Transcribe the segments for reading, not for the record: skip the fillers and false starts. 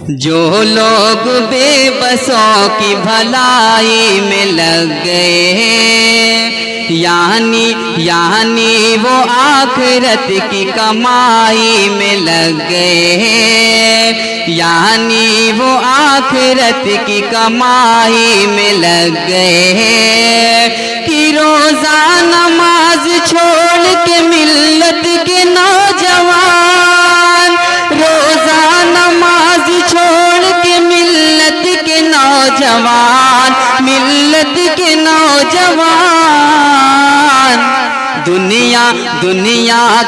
جو لوگ بے بسوں کی بھلائی میں لگ گئے ہیں، یعنی وہ آخرت کی کمائی میں لگ گئے ہیں، یعنی وہ آخرت کی کمائی میں لگ گئے ہیں، کہ روزہ نماز چھوڑ کے ملت کے نوجوان، روزہ نماز چھوڑ کے ملت کے نوجوان، ملت کے نوجوان، دنیا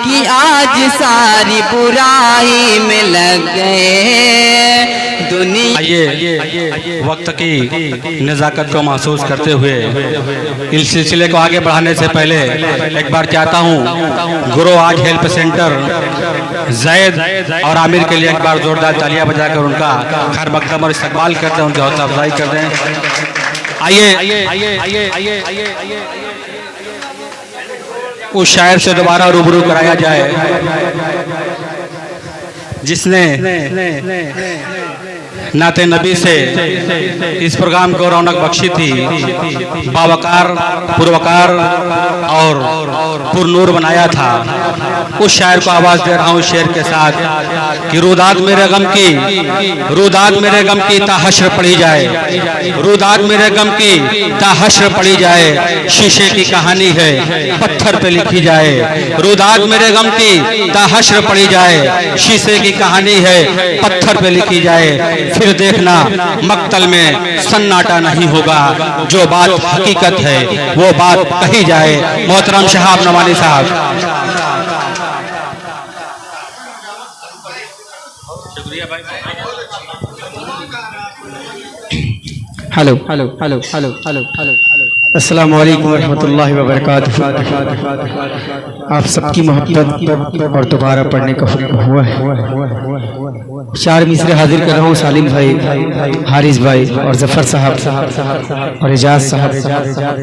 کی آج ساری برائی میں لگ گئے ہیں۔ آئیے وقت کی نزاکت کو محسوس کرتے ہوئے اس سلسلے کو آگے بڑھانے سے پہلے ایک بار چاہتا ہوں گرو آج ہیلپ سینٹر زید اور عامر کے لیے ایک بار زوردار تالیاں بجا کر ان کا خیر مقدم اور استقبال کرتے ہیں، ان کی حوصلہ افزائی کرتے ہیں۔ آئیے اس شاعر سے دوبارہ روبرو کرایا جائے جس نے نعت نبی سے اس پروگرام کو رونق بخشی تھی، باوقار، پروقار اور پر نور بنایا تھا۔ اس شاعر کو آواز دے رہا ہوں اس شعر کے ساتھ کہ روداد میرے غم کی، روداد میرے غم کی تا حشر پڑھی جائے، روداد میرے غم کی تا حشر پڑھی جائے، شیشے کی کہانی ہے پتھر پہ لکھی جائے، روداد میرے غم کی تا حشر پڑھی جائے، شیشے کی کہانی ہے پتھر پہ لکھی جائے، پھر دیکھنا مقتل میں سناٹا نہیں ہوگا، جو بات حقیقت ہے وہ بات کہی جائے۔ محترم شہاب نوانی صاحب۔ ہلو السلام علیکم ورحمۃ اللہ وبرکاتہ۔ آپ سب کی محبت اور دوبارہ پڑھنے کا حکم ہوا ہے۔ چار مصرے حاضر کر رہا ہوں، سالم بھائی، حارث بھائی اور ظفر صاحب اور اعجاز صاحب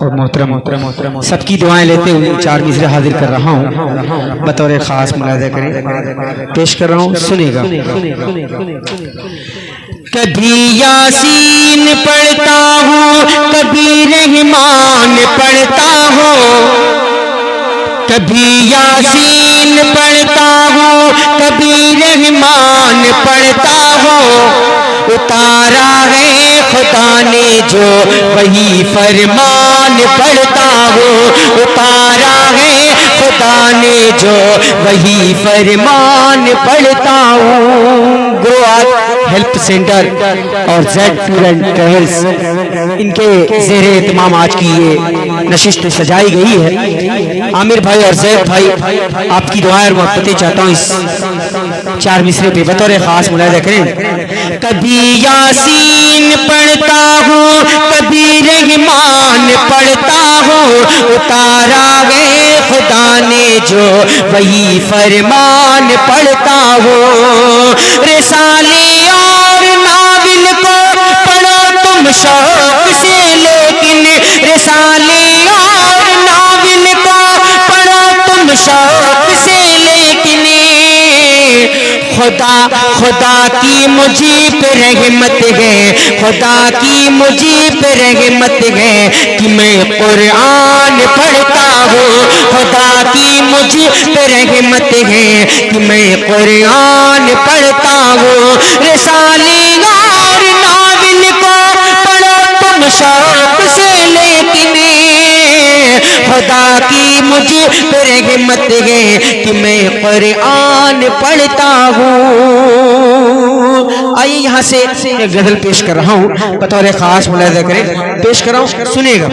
اور محترم سب کی دعائیں لیتے ہوئے چار مصرے حاضر کر رہا ہوں، بطور خاص ملاحظہ کریں، پیش کر رہا ہوں، سنیں گا۔ کبھی یاسین پڑھتا ہوں، کبھی رحمان پڑھتا ہوں، کبھی یاسین پڑھتا ہوں، کبھی رحمان پڑھتا ہوں، اتارا ہے خدا نے جو وہی فرمان پڑھتا ہوں، اتارا ہے خدا نے جو وہی فرمان پڑھتا ہوں۔ گرو آج ہیلپ سینٹر اور Z tour and travels in کے زیر اہتمام آج کی یہ نشست سجائی گئی ہے۔ عامر بھائی اور زید بھائی آپ کی دعائیں اور محبتیں چاہتا ہوں اس چار مصرے پہ بطور خاص ملاحظہ کریں۔ کبھی یاسین پڑھتا ہوں، کبھی رحمان پڑھتا ہوں، اتارا ہے خدا نے جو وہی فرمان پڑھتا ہوں، رسالے اور ناول کو پڑھو تم شوق سے، لیکن رسالے اور ناول کو پڑھو تم شوق سے، لیکن خدا کی مجھے پہ رحمت ہے، خدا کی مجھے پہ رحمت ہے کہ میں قرآن پڑھتا ہوں، خدا کی مجھے پہ رحمت ہے کہ میں قرآن پڑھتا ہوں، رسالے اور ناول کو پڑھو تم شوق سے، لیکن خدا کی مجھے پہ رحمت ہے کہ میں قرآن پڑھتا ہوں۔ آئیے یہاں سے ایک غزل پیش کر رہا ہوں، بطور خاص ملاحظہ کریں، پیش کر رہا ہوں، سنے گا۔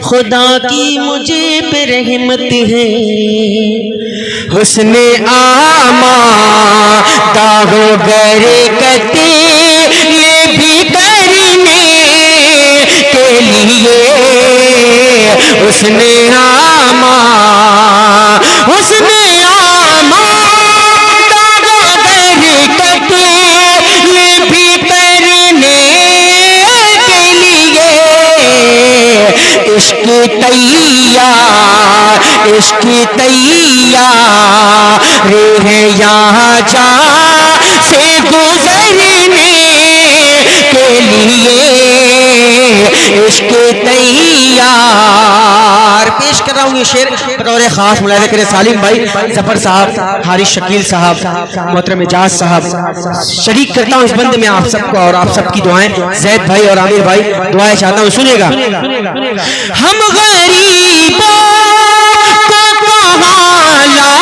خدا کی مجھے پہ رحمت ہے، حسن آمادہ ہو گرے کتے یہ بھی کرنے کے لیے، حسن عشق تیار ہے یہاں جا سے گزرنے عشق تیار. پیش کر رہا ہوں یہ شعر بطور خاص ملاحظہ کریں سالم بھائی, ظفر صاحب, حارث شکیل صاحب, محترم اجاز صاحب. شریک کرتا ہوں اس بند میں آپ سب کو اور آپ سب کی دعائیں. زید بھائی اور عامر بھائی دعائیں چاہتا ہوں, سنیے گا. ہم غریبوں کو کہاں لا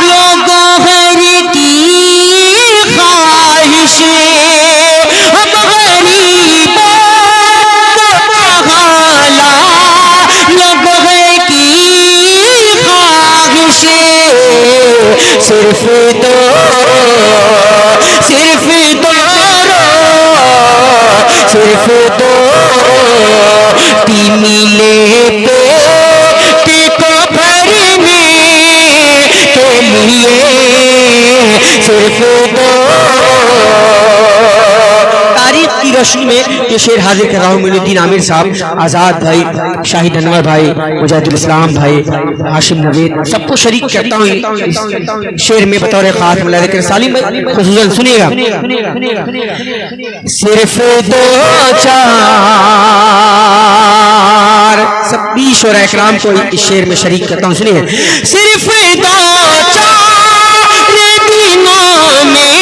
لوگوں غیر کی خواہش, ہم غریبوں کو کہاں لا لوگوں غیر کی خواہش. صرف دو ملے پیٹ کو بھرنے کے لیے, صرف دو. تاریخ کی روشنی میں یہ شعر حاضر کر رہا ہوں. معین الدین عامر صاحب, آزاد بھائی, شاہد انور بھائی, مجاہد الاسلام بھائی, ہاشم نوید, سب کو شریک کرتا ہوں اس شعر میں بطور خاص ملاحظہ کریں. سالم بھائی خصوصاً سنیے گا. صرف دو چار, سب بھی شعراء اکرام کو اس شعر میں شریک کرتا ہوں, سنیے. صرف دو چار دنوں میں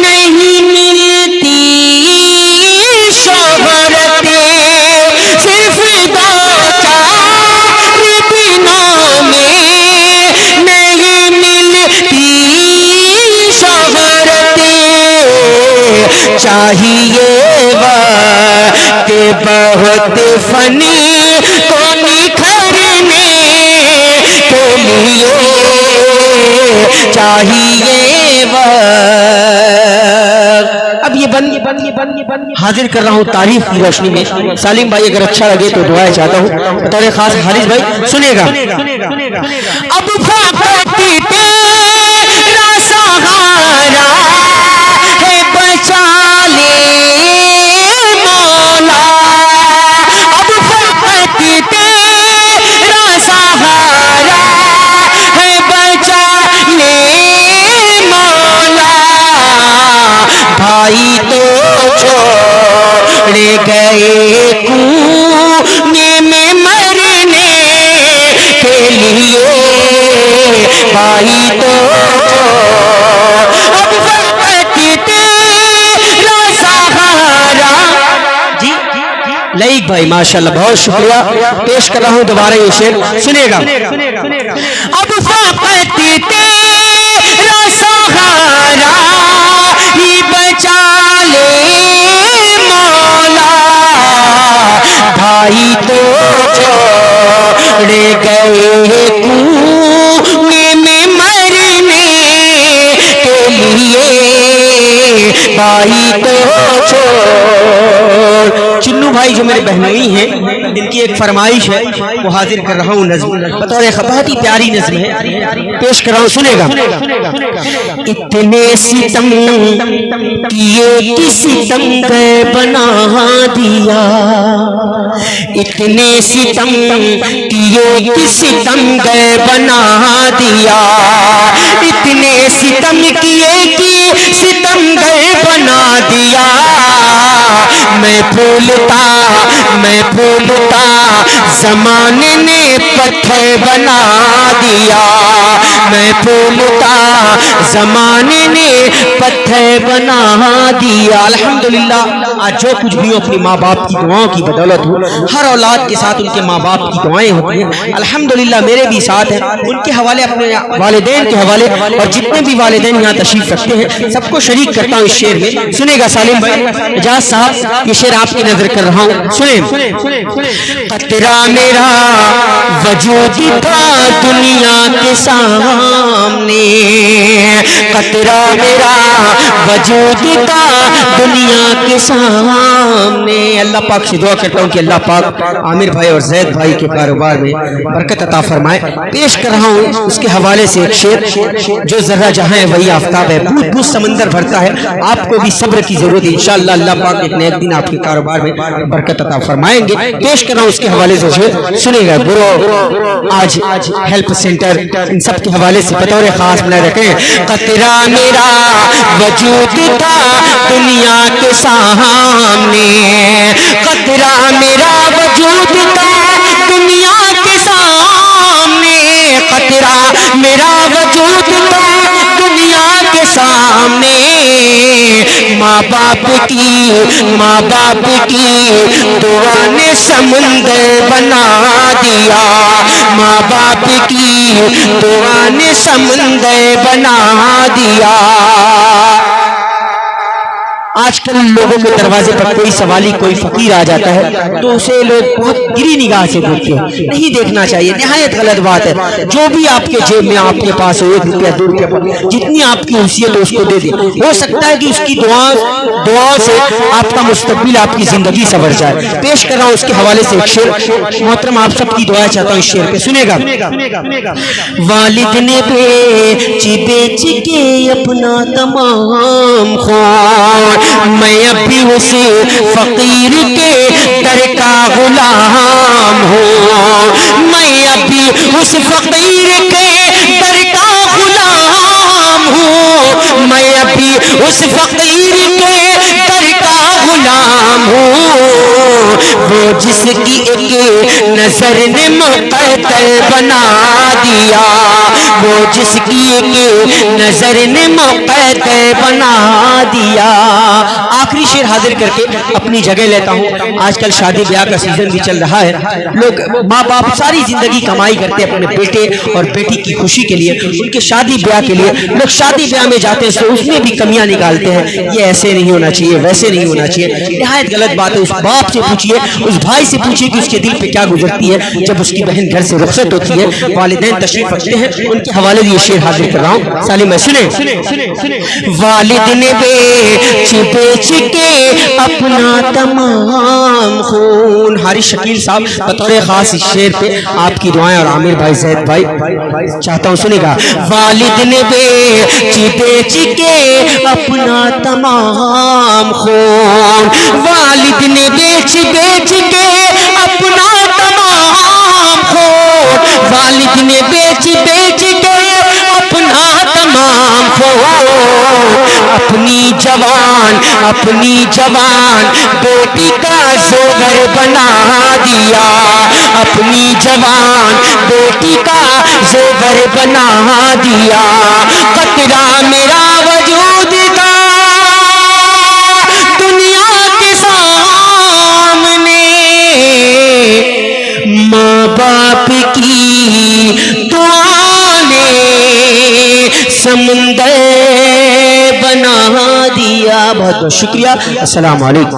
نہیں ملتی شہرتیں, صرف دو چار دنوں میں نہیں ملتی شہرتیں. چاہیے وقت بہت فنی کو نکھرنے کے لیے, چاہیے وقت. اب یہ بن حاضر کر رہا ہوں تاریخ کی روشنی میں. سالم بھائی اگر اچھا لگے تو دعائیں چاہتا ہوں بطور خاص. حارث بھائی سنیے گا. اب فقط تیرا سہارا ہے, بچا لے مولا. اب فقط تیرا سہارا ہے, بچا لے مولا. بھائی تو چھوڑ گئے کنویں میں مرنے کے لیے, بھائی تو اب وقت تیرا سہارا. جی لائک بھائی ماشاءاللہ بہت شکریہ. پیش کر رہا ہوں دوبارہ یہ شعر, سنیے گا. اب وقت تیرا سہارا ہی بچا لے مولا. بھائی تو چھوڑ گئے کنویں میں مرنے کے لیے, بھائی تو چھوڑ. چنو بھائی جو میرے بہنوئی ہیں, ان کی ایک فرمائش ہے, وہ حاضر کر رہا ہوں نظم بطور بہت ہی پیاری نظم ہے, پیش کر رہا ہوں, سنے گا. اتنے ستم کیے کہ ستم گئے بنا دیا, اتنے ستم کیے کہ ستم گئے بنا دیا, اتنے ستم کیے کہ ستم گئے بنا دیا. میں پھولتا زمانے نے پتھر بنا دیا, میں پھولتا زمانے نے پتھر بنا دیا. الحمدللہ آج جو کچھ بھی ہو اپنی ماں باپ کی دعاؤں کی بدولت ہو. ہر اولاد کے ساتھ ان کے ماں باپ کی دعائیں ہوتی ہیں. الحمدللہ میرے بھی ساتھ ہیں, ان کے حوالے اپنے والدین کے حوالے اور جتنے بھی والدین یہاں تشریف رکھتے ہیں سب کو شریک کرتا ہوں اس شعر میں. سنے گا سالم بھائی, اجاز صاحب یہ شعر آپ کی نظر کر رہا ہوں, سنیں. قطرہ میرا وجود تھا دنیا کے سامنے, قطرہ میرا وجود تھا دنیا کے سامنے. اللہ پاک سے دعا کرتا ہوں کہ اللہ پاک عامر بھائی اور زید بھائی کے کاروبار میں برکت عطا فرمائے. پیش کر رہا ہوں اس کے حوالے سے ایک شعر, جو ذرہ جہاں ہے وہی آفتاب ہے, بہت بہت سمندر بھرتا ہے. آپ کو بھی صبر کی ضرورت ہے, انشاءاللہ اللہ پاک ایک نئے دن آپ کے کاروبار میں برکت عطا فرمائیں گے. پیش کر رہا ہوں اس کے حوالے سے سنیں گا. برو آج ہیلپ سینٹر ان سب کے حوالے سے بطور خاص بنا رکھیں. قطرہ میرا وجود تھا دنیا کے سامنے، قطرہ میرا وجود کا دنیا کے سامنے، قطرہ میرا وجود کا دنیا کے سامنے، ماں باپ کی دعا نے سمندر بنا دیا، ماں باپ کی دعا نے سمندر بنا دیا۔ آج کل لوگوں کے دروازے پر کوئی سوالی کوئی فقیر آ جاتا ہے تو اسے لوگ بہت گری نگاہ سے دیکھتے ہیں، نہیں دیکھنا چاہیے، نہایت غلط بات ہے۔ جو بھی آپ کے جیب میں آپ کے پاس ہو، 1 روپیہ 2 روپیہ جتنی آپ کی حیثیت ہو اس کو دے دیں، ہو سکتا ہے کہ اس کی دعا سے آپ کا مستقبل آپ کی زندگی سنور جائے۔ پیش کر رہا ہوں اس کے حوالے سے ایک شعر، محترم آپ سب کی دعائیں چاہتا ہوں اس شعر پہ، سنے گا۔ والد نے بیچ کے اپنا تمام خون، میں اب بھی اس فقیر کے در کا غلام ہوں، میں اب بھی اس فقیر کے در کا غلام ہوں، میں اب بھی اس فقیر کے در کا غلام ہوں، وہ جس کی ایک نظر نے مقتل بنا دیا، وہ جس کی ایک نظر نے مقتل بنا دیا۔ آخری شعر حاضر کر کے اپنی جگہ لیتا ہوں۔ آج کل شادی بیاہ کا سیزن بھی چل رہا ہے، لوگ ماں باپ ساری زندگی کمائی کرتے ہیں اپنے بیٹے اور بیٹی کی خوشی کے لیے، ان کے شادی بیاہ کے لیے، لوگ شادی بیاہ میں جاتے ہیں تو اس میں بھی کمیاں نکالتے ہیں، یہ ایسے نہیں ہونا چاہیے، ویسے نہیں ہونا چاہیے، نہایت غلط بات ہے۔ اس باپ سے پوچھئے، اس بھائی سے پوچھئے کہ اس کے دل پہ کیا گزرتی ہے جب اس کی بہن گھر سے رخصت ہوتی ہے، والدین تشریف رکھتے ہیں، ان کے حوالے یہ شعر حاضر کر رہا ہوں، سالم میں سنیں۔ والد نے بیچ کے اپنا تمام خون، حارث شکیل صاحب بطور خاص اس شعر پہ آپ کی دعائیں، اور عامر بھائی، زید بھائی چاہتا ہوں سنے گا۔ والد نے بیچ کے اپنا تمام خون، والد نے بیچ کے اپنا تمام خون، والد نے بیچ کے اپنا تمام خون، اپنی جوان بیٹی کا زیور بنا دیا، اپنی جوان بیٹی کا زیور بنا دیا، قطرہ میرا وجود کا دنیا کے سامنے، ماں باپ کی دعا نے سمندر بنا دیا۔ بہت بہت شکریہ، السلام علیکم۔